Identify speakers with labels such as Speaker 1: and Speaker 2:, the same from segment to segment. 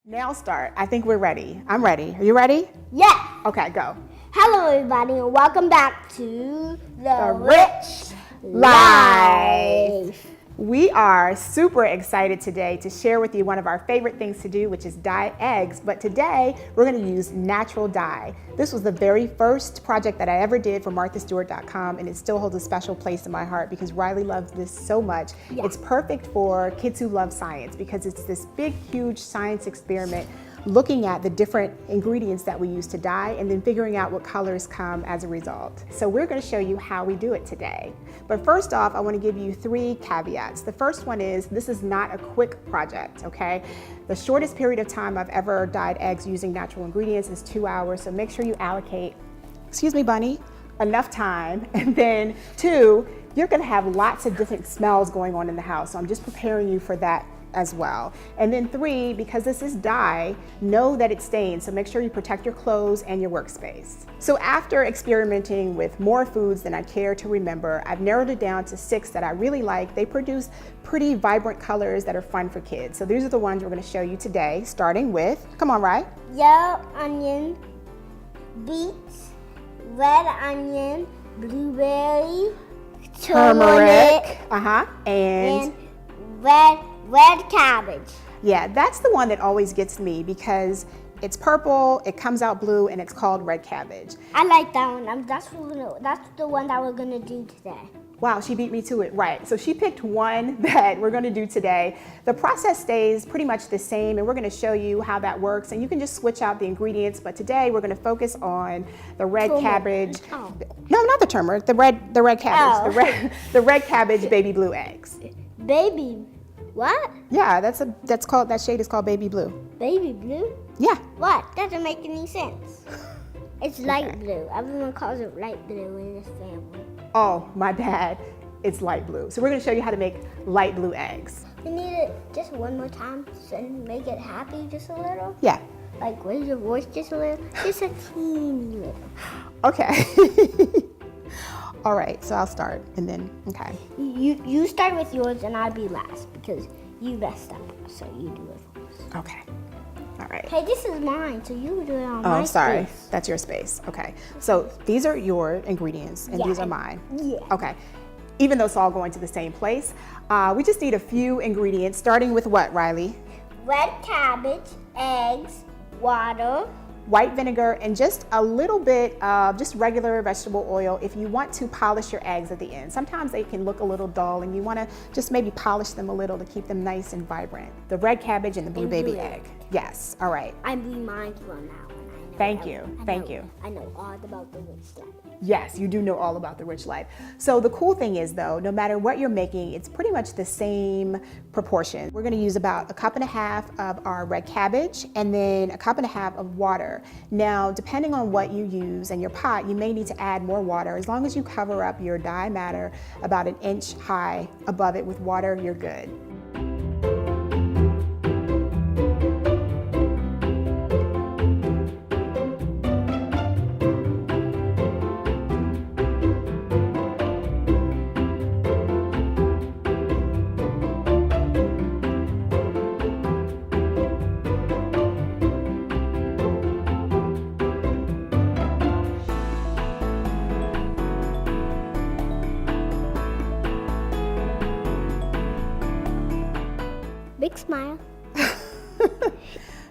Speaker 1: Now start. I think we're ready. I'm ready. Are you ready?
Speaker 2: Yeah.
Speaker 1: Okay, go.
Speaker 2: Hello, everybody, and welcome back to the
Speaker 1: Riche Life. We are super excited today to share with you one of our favorite things to do, which is dye eggs. But today we're going to use natural dye. This was the very first project that I ever did for MarthaStewart.com, and it still holds a special place in my heart because Riley loves this so much. Yeah. It's perfect for kids who love science because it's this big, huge science experiment looking at the different ingredients that we use to dye and then figuring out what colors come as a result. So we're going to show you how we do it today. But first off, I want to give you 3 caveats. The first one is this is not a quick project, okay? The shortest period of time I've ever dyed eggs using natural ingredients is 2 hours, so make sure you allocate, excuse me, Bunny, enough time. And then 2, you're going to have lots of different smells going on in the house, so I'm just preparing you for that as well. And then 3, because this is dye, know that it stains, so make sure you protect your clothes and your workspace. So after experimenting with more foods than I care to remember, I've narrowed it down to 6 that I really like. They produce pretty vibrant colors that are fun for kids. So these are the ones we're going to show you today, starting with, come on, Rye.
Speaker 2: Yellow onion, beets, red onion, blueberry, turmeric,
Speaker 1: and
Speaker 2: red cabbage.
Speaker 1: Yeah, that's the one that always gets me because it's purple, it comes out blue, and it's called red cabbage.
Speaker 2: I like that one. That's the one that we're gonna do today.
Speaker 1: Wow, she beat me to it, right. So she picked one that we're gonna do today. The process stays pretty much the same, and we're gonna show you how that works, and you can just switch out the ingredients, but today we're gonna focus on the red cabbage. Oh. No, not the turmeric, the red cabbage,
Speaker 2: oh.
Speaker 1: the red cabbage baby blue eggs.
Speaker 2: Baby, what?
Speaker 1: Yeah, that shade is called baby blue.
Speaker 2: Baby blue?
Speaker 1: Yeah.
Speaker 2: What? Doesn't make any sense. It's light blue. Everyone calls it light blue in this family.
Speaker 1: Oh, my bad. It's light blue. So we're going to show you how to make light blue eggs.
Speaker 2: You need it just one more time to make it happy just a little?
Speaker 1: Yeah.
Speaker 2: Like raise your voice just a little? Just a teeny little.
Speaker 1: Okay. All right, so I'll start and then, okay.
Speaker 2: You start with yours and I'll be last because you messed up, so you do it first.
Speaker 1: Okay, all right.
Speaker 2: Hey, this is mine, so you do it on my
Speaker 1: space. Oh, sorry,
Speaker 2: space.
Speaker 1: that's your space. Okay, so these are your ingredients and these are mine.
Speaker 2: Yeah.
Speaker 1: Okay, even though it's all going to the same place, we just need a few ingredients, starting with what, Riley?
Speaker 2: Red cabbage, eggs, water,
Speaker 1: white vinegar, and just a little bit of just regular vegetable oil if you want to polish your eggs at the end. Sometimes they can look a little dull and you want to just maybe polish them a little to keep them nice and vibrant. The red cabbage and the blue baby egg. Yes, all right.
Speaker 2: I remind you on that one.
Speaker 1: Thank you.
Speaker 2: I know all about the Riche Life.
Speaker 1: Yes, you do know all about the Riche Life. So the cool thing is though, no matter what you're making, it's pretty much the same proportion. We're gonna use about 1.5 cups of our red cabbage and then 1.5 cups of water. Now, depending on what you use and your pot, you may need to add more water. As long as you cover up your dye matter about 1 inch high above it with water, you're good.
Speaker 2: Big smile.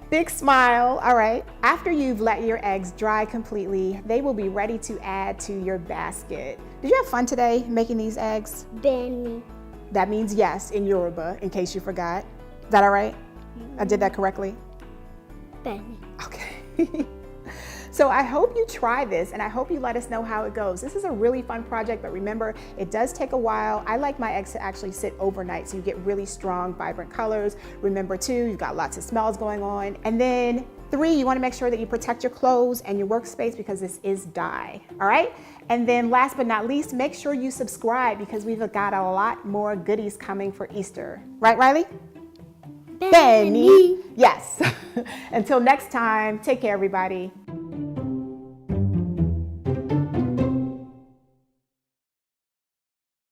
Speaker 1: Big smile. All right. After you've let your eggs dry completely, they will be ready to add to your basket. Did you have fun today making these eggs?
Speaker 2: Benny.
Speaker 1: That means yes in Yoruba, in case you forgot. Is that all right? I did that correctly?
Speaker 2: Benny.
Speaker 1: Okay. So I hope you try this and I hope you let us know how it goes. This is a really fun project, but remember, it does take a while. I like my eggs to actually sit overnight so you get really strong, vibrant colors. Remember too, you've got lots of smells going on. And then 3, you wanna make sure that you protect your clothes and your workspace because this is dye, all right? And then last but not least, make sure you subscribe because we've got a lot more goodies coming for Easter. Right, Riley?
Speaker 2: Benny.
Speaker 1: Yes. Until next time, take care, everybody.